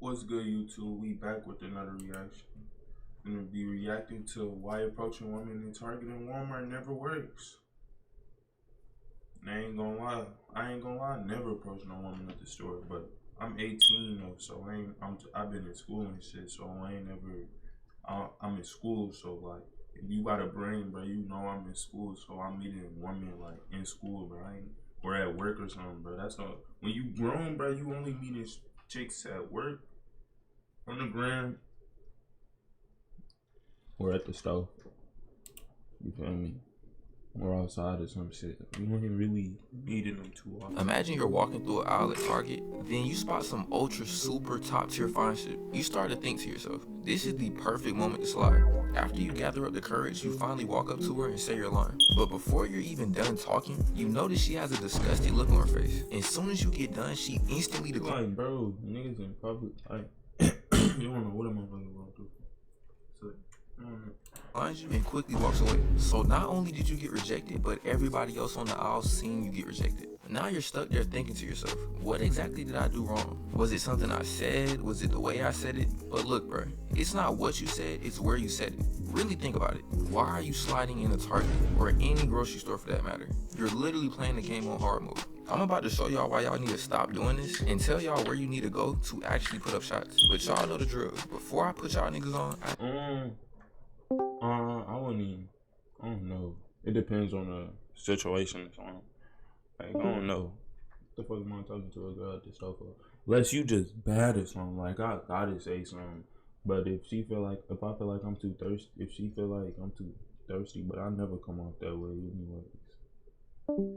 What's good, YouTube? We back with another reaction. Gonna be reacting to why approaching women in Target and Walmart never works. And I ain't gonna lie, I never approached no woman at the store, but I'm 18 though, so I've been in school and shit, so I ain't never. I'm in school, so like, if you got a brain, bro, you know I'm in school, so I'm meeting women like in school, bro. Or at work or something, bro. That's all. When you grown, bro, you only meeting chicks at work, on the gram, or at the stove. You feel me? Or outside or some shit. You ain't really meeting them too often. Imagine you're walking through an aisle at Target, then you spot some ultra super top tier fine shit. You start to think to yourself, this is the perfect moment to slide. After you gather up the courage, you finally walk up to her and say your line. But before you're even done talking, you notice she has a disgusted look on her face. As soon as you get done, she instantly declines. Like, bro, niggas in public, like, you don't know what I'm going through. So, I don't know. You and quickly walks away. So not only did you get rejected, but everybody else on the aisle seen you get rejected. Now you're stuck there thinking to yourself, what exactly did I do wrong? Was it something I said? Was it the way I said it? But look, bro, it's not what you said, it's where you said it. Really think about it. Why are you sliding in a Target or any grocery store for that matter? You're literally playing the game on hard mode. I'm about to show y'all why y'all need to stop doing this and tell y'all where you need to go to actually put up shots. But y'all know the drill. Before I put y'all niggas on, I don't know. It depends on the situation. Like, I don't know. What the fuck am I talking to a girl at the store for? Unless you just bad or something. Like, I gotta say something. But if I feel like I'm too thirsty, if she feel like I'm too thirsty, but I never come off that way anyways.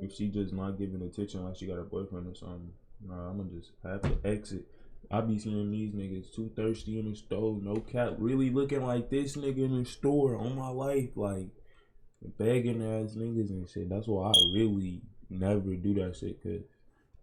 If she just not giving attention like she got a boyfriend or something, nah, I'ma just have to exit. I be seeing these niggas too thirsty in the store, no cap, really looking like this nigga in the store on my life, like begging ass niggas and shit. That's why I really never do that shit, cause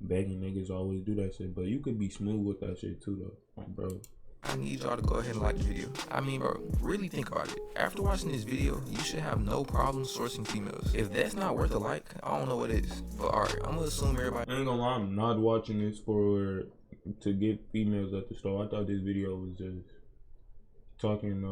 begging niggas always do that shit. But you could be smooth with that shit too, though, bro. I need y'all to go ahead and like the video. I mean, bro, really think about it. After watching this video, you should have no problem sourcing females. If that's not worth a like, I don't know what is. But alright, I'm gonna assume everybody. I ain't gonna lie, I'm not watching this to get females at the store. I thought this video was just talking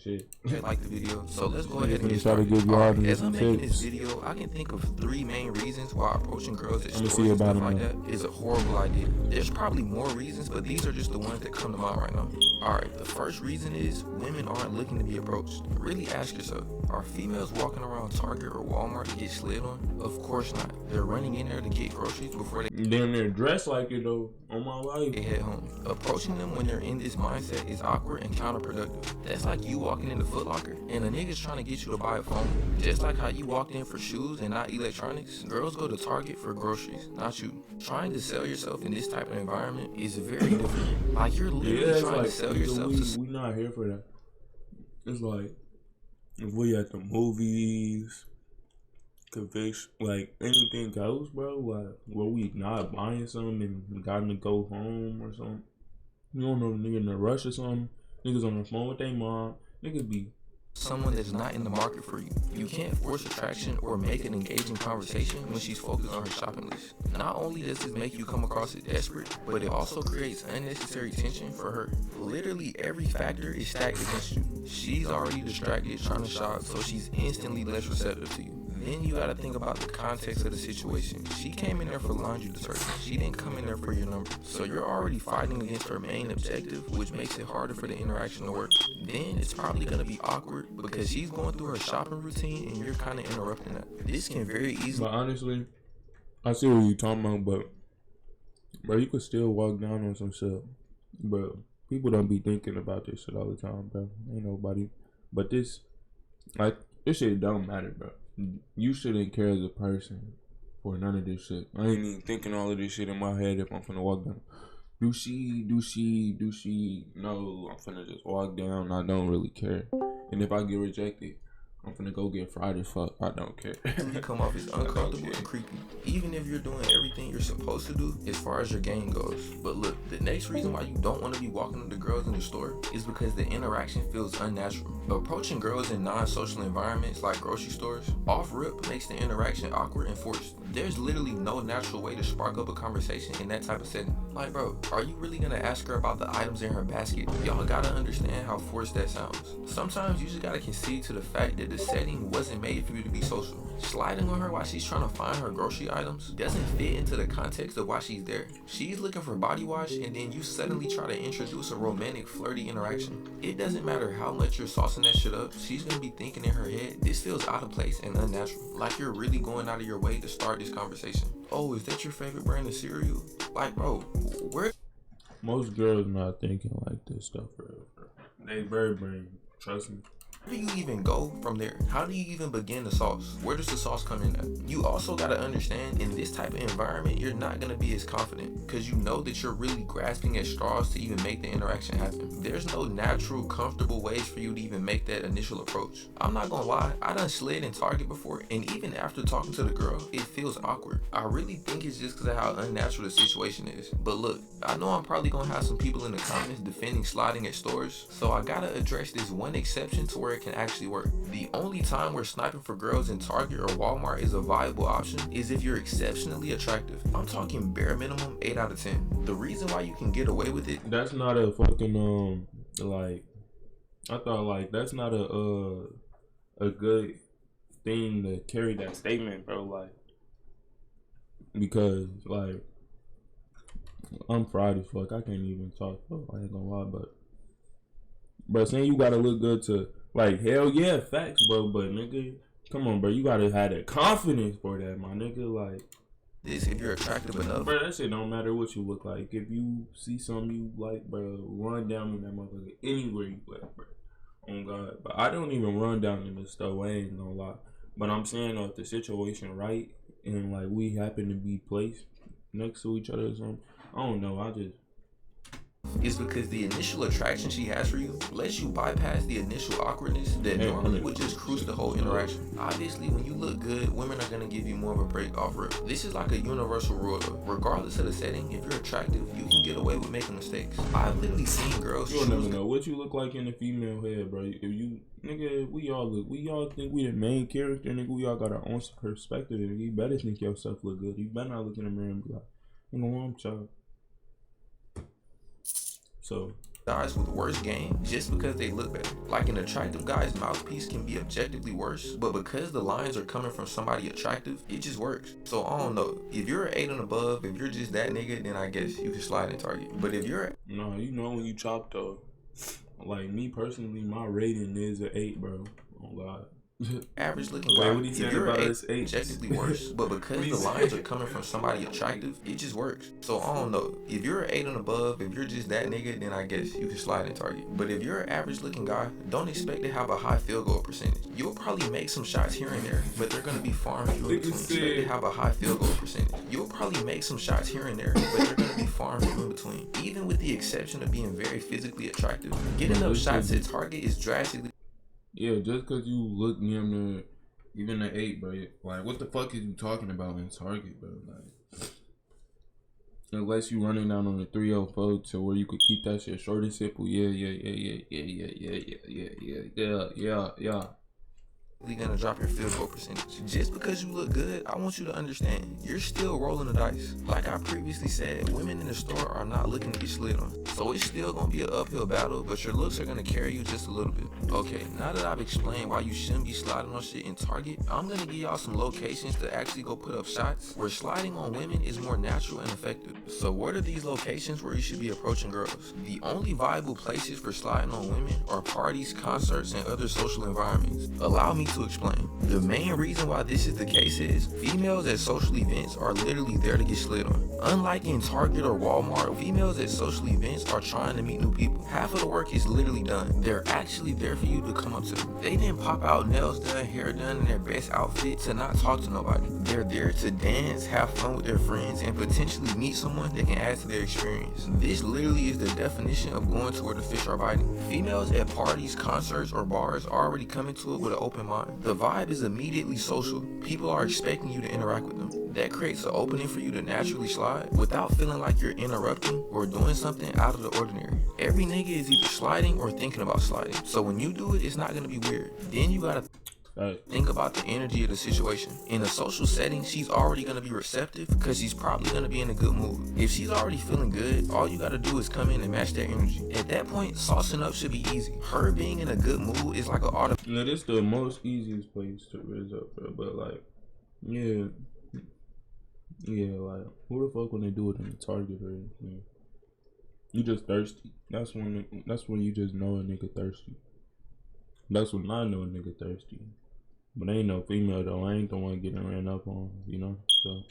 shit. Like the video, so let's go ahead and get started. Started. As I'm making this video, I can think of 3 main reasons why approaching girls at stores and stuff like that is a horrible idea. There's probably more reasons, but these are just the ones that come to mind right now. Alright, the first reason is women aren't looking to be approached. Really ask yourself, are females walking around Target or Walmart to get slid on? Of course not. They're running in there to get groceries before they then they're dressed like it though, on my life. They head home. Approaching them when they're in this mindset is awkward and counterproductive. That's like you walking into Foot Locker and a nigga's trying to get you to buy a phone. Just like how you walked in for shoes and not electronics, girls go to Target for groceries, not you. Trying to sell yourself in this type of environment is very different. Like you're literally trying to sell yourself we not here for that. It's like if we at the movies, conviction, like anything goes, bro. Like where we not buying something and gotta go home or something. You don't know, nigga in a rush or something. Niggas on the phone with their mom. Niggas be someone that's not in the market for you. You can't force attraction or make an engaging conversation when she's focused on her shopping list. Not only does this make you come across as desperate, but it also creates unnecessary tension for her. Literally every factor is stacked against you. She's already distracted trying to shop, so she's instantly less receptive to you. Then you gotta think about the context of the situation. She came in there for laundry detergent. She didn't come in there for your number. So you're already fighting against her main objective, which makes it harder for the interaction to work. Then it's probably gonna be awkward because she's going through her shopping routine and you're kind of interrupting that. This can very easily. But honestly, I see what you're talking about, but you could still walk down on some shit. Bro, people don't be thinking about this shit all the time, bro. Ain't nobody. But this shit don't matter, bro. You shouldn't care as a person for none of this shit. I ain't even thinking all of this shit in my head if I'm finna walk down. Do she? No, I'm finna just walk down. I don't really care. And if I get rejected, I'm finna go get fried as fuck. I don't care. You come off as uncomfortable and creepy, even if you're doing everything you're supposed to do as far as your game goes. But look, the next reason why you don't want to be walking up to girls in the store is because the interaction feels unnatural. Approaching girls in non-social environments like grocery stores off rip makes the interaction awkward and forced. There's literally no natural way to spark up a conversation in that type of setting. Like, bro, are you really gonna ask her about the items in her basket? Y'all gotta understand how forced that sounds. Sometimes you just gotta concede to the fact that the setting wasn't made for you to be social. Sliding on her while she's trying to find her grocery items doesn't fit into the context of why she's there. She's looking for body wash, and then you suddenly try to introduce a romantic, flirty interaction. It doesn't matter how much you're saucing that shit up, she's gonna be thinking in her head, this feels out of place and unnatural. Like you're really going out of your way to start this conversation. Oh, is that your favorite brand of cereal? Like, bro, where? Most girls not thinking like this stuff, bro. They very brain. Trust me. Where do you even go from there? How do you even begin the sauce? Where does the sauce come in at? You also gotta understand, in this type of environment, you're not gonna be as confident because you know that you're really grasping at straws to even make the interaction happen. There's no natural, comfortable ways for you to even make that initial approach. I'm not gonna lie, I done slid in Target before, and even after talking to the girl, it feels awkward. I really think it's just because of how unnatural the situation is. But look, I know I'm probably gonna have some people in the comments defending sliding at stores, so I gotta address this one exception to where it can actually work. The only time where sniping for girls in Target or Walmart is a viable option is if you're exceptionally attractive. I'm talking bare minimum 8 out of 10. The reason why you can get away with it, that's not a fucking like, I thought like that's not a good thing to carry that statement, bro. Like, because like I'm fried as fuck. I can't even talk, bro. I ain't gonna lie, but saying you gotta look good to, like, hell yeah, facts, bro. But nigga, come on, bro. You gotta have that confidence for that, my nigga. Like, this, if you're attractive enough, bro, that shit don't matter what you look like. If you see something you like, bro, run down in that motherfucker anywhere you at, bro. Oh God, but I don't even run down in the store. I ain't gonna lie. But I'm saying, if the situation right and like we happen to be placed next to each other or something, I don't know. I just. is because the initial attraction she has for you lets you bypass the initial awkwardness that normally would just cruise the whole interaction. Obviously, when you look good, women are going to give you more of a break off rip. This is like a universal rule though. Regardless of the setting, if you're attractive, you can get away with making mistakes. I've literally seen girls You'll never know what you look like in the female head, bro. If you, nigga, we all think we the main character, nigga. We all got our own perspective, and you better think yourself look good. You better not look in the mirror and be like, I'm child. So guys with worse game just because they look better. Like, an attractive guy's mouthpiece can be objectively worse, but because the lines are coming from somebody attractive, it just works. So I don't know. If you're an 8 and above, if you're just that nigga, then I guess you can slide in Target. But if you're no, you know when you chop though. Like me personally, my rating is an 8, bro. Oh God. average looking guy, if you're objectively worse, but because the lines are coming from somebody attractive, it just works. So I don't know. If you're an 8 and above, if you're just that nigga, then I guess you can slide in Target. But if you're an average looking guy, don't expect to have a high field goal percentage. You'll probably make some shots here and there, but they're gonna be far and few in between. Expect to have a high field goal percentage. You'll probably make some shots here and there, but they're gonna be far and few in between. Even with the exception of being very physically attractive, getting those shots at Target is drastically. Yeah, just because you look near the, even the 8, bro. Like, what the fuck is you talking about in Target, bro? Like, unless you running down on the 304 to where you could keep that shit short and simple. Yeah. Gonna drop your field goal percentage. Just because you look good, I want you to understand, you're still rolling the dice. Like I previously said, women in the store are not looking to get slid on. So it's still gonna be an uphill battle, but your looks are gonna carry you just a little bit. Okay, now that I've explained why you shouldn't be sliding on shit in Target, I'm gonna give y'all some locations to actually go put up shots where sliding on women is more natural and effective. So what are these locations where you should be approaching girls? The only viable places for sliding on women are parties, concerts, and other social environments. Allow me to explain. The main reason why this is the case is females at social events are literally there to get slid on. Unlike in Target or Walmart, females at social events are trying to meet new people. Half of the work is literally done. They're actually there for you to come up to them. They didn't pop out nails done, hair done, in their best outfit to not talk to nobody. They're there to dance, have fun with their friends, and potentially meet someone that can add to their experience. This literally is the definition of going to where the fish are biting. Females at parties, concerts, or bars are already coming to it with an open mind. The vibe is immediately social. People are expecting you to interact with them. That creates an opening for you to naturally slide without feeling like you're interrupting or doing something out of the ordinary. Every nigga is either sliding or thinking about sliding. So when you do it, it's not gonna be weird. Then you gotta Think about the energy of the situation. In a social setting, she's already going to be receptive because she's probably going to be in a good mood. If she's already feeling good, all you got to do is come in and match that energy. At that point, saucing up should be easy. Her being in a good mood is like an auto. Yeah, this the most easiest place to raise up, bro. But like, yeah, like who the fuck when they do it in the Target or anything? You just thirsty. That's when you just know a nigga thirsty. That's when I know a nigga thirsty. But ain't no female though. I ain't the one getting ran up on, you know. So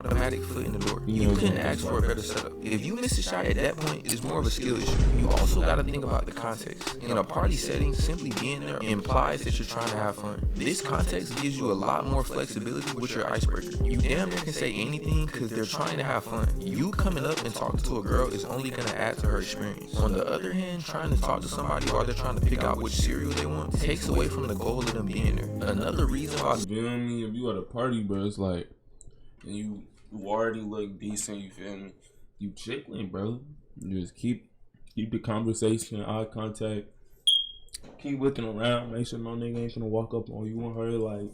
automatic foot in the door. You couldn't ask for a better setup. If you miss a shot at that point, it's more of a skill issue. You also got to think about the context. In a party setting, simply being there implies that you're trying to have fun. This context gives you a lot more flexibility with your icebreaker. You damn near can say anything because they're trying to have fun. You coming up and talking to a girl is only going to add to her experience. On the other hand, trying to talk to somebody while they're trying to pick out which cereal they want takes away from the goal of them being there. Another reason why... You feel me? If you at a party, bro, it's like, and you already look decent, you feel me? You chicklin', bro. You just keep the conversation, eye contact. Keep looking around, make sure no nigga ain't gonna walk up on you and her like,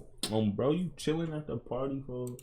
bro, you chilling at the party, bro.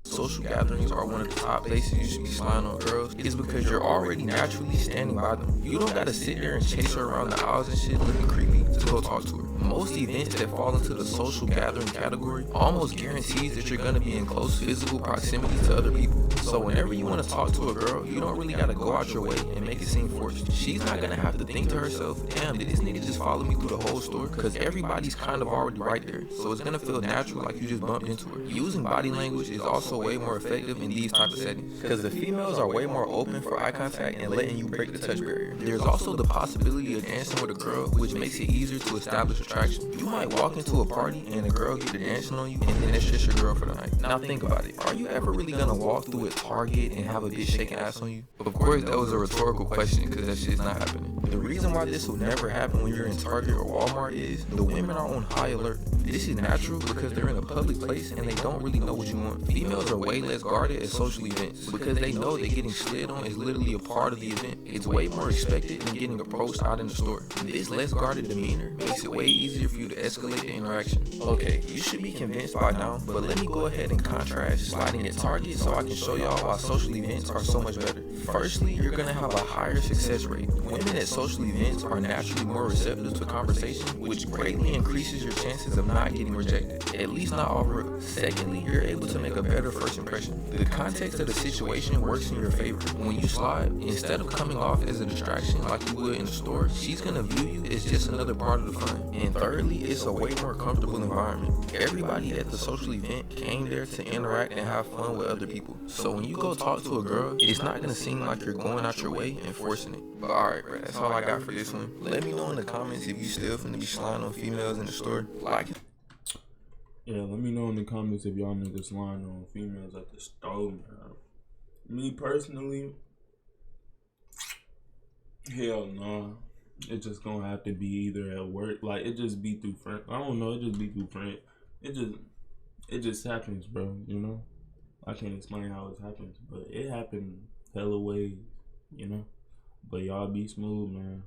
Social gatherings are one of the top places you should be spying on girls. It's because you're already naturally standing by them. You don't gotta sit there and chase her around the aisles and shit looking creepy to go talk to her. Most events that fall into the social gathering category almost guarantees that you're gonna be in close physical proximity to other people. So whenever you want to talk to a girl, you don't really gotta go out your way and make it seem forced. She's not gonna have to think to herself, damn, did this nigga just follow me through the whole store? Because everybody's kind of already right there. So it's gonna feel natural like you just bumped into her. Using body language is also way more effective in these type of settings because the females are way more open for eye contact and letting you break the touch barrier. There's also the possibility of dancing with a girl, which makes it easier to establish attraction. You might walk into a party and a girl get to dancing on you and then it's just your girl for the night. Now think about it. Are you ever really gonna walk through a Target and have a bitch shaking ass on you? Of course that was a rhetorical question because that shit's not happening. The reason why this will never happen when you're in Target or Walmart is the women are on high alert. This is natural because they're in a public place and they don't really know what you want. Females are way less guarded at social events because they know that getting slid on is literally a part of the event. It's way more expected than getting approached out in the store. This less guarded demeanor makes it way easier for you to escalate the interaction. Okay, you should be convinced by now, but let me go ahead and contrast sliding at Target so I can show y'all why social events are so much better. Firstly, you're gonna have a higher success rate. Women at social events are naturally more receptive to conversation, which greatly increases your chances of not getting rejected, at least not off rip. Secondly, you're able to make a better first impression. The context of the situation works in your favor. When you slide, instead of coming off as a distraction like you would in the store, she's gonna view you as just another part of the fun. And thirdly, it's a way more comfortable environment. Everybody at the social event came there to interact and have fun with other people. So when you go talk to a girl, it's not gonna seem like you're going out your way and forcing it. But alright, bro, that's all I got for this one. Let me know in the comments if you still finna be sliding on females in the store. Like it. Yeah, let me know in the comments if y'all niggas lying on females at the store, man. Me personally, hell no. It's just gonna have to be either at work, like it just be through friends. I don't know, it just be through friends. It just happens, bro, you know? I can't explain how it happens, but it happened hella ways, you know? But y'all be smooth, man.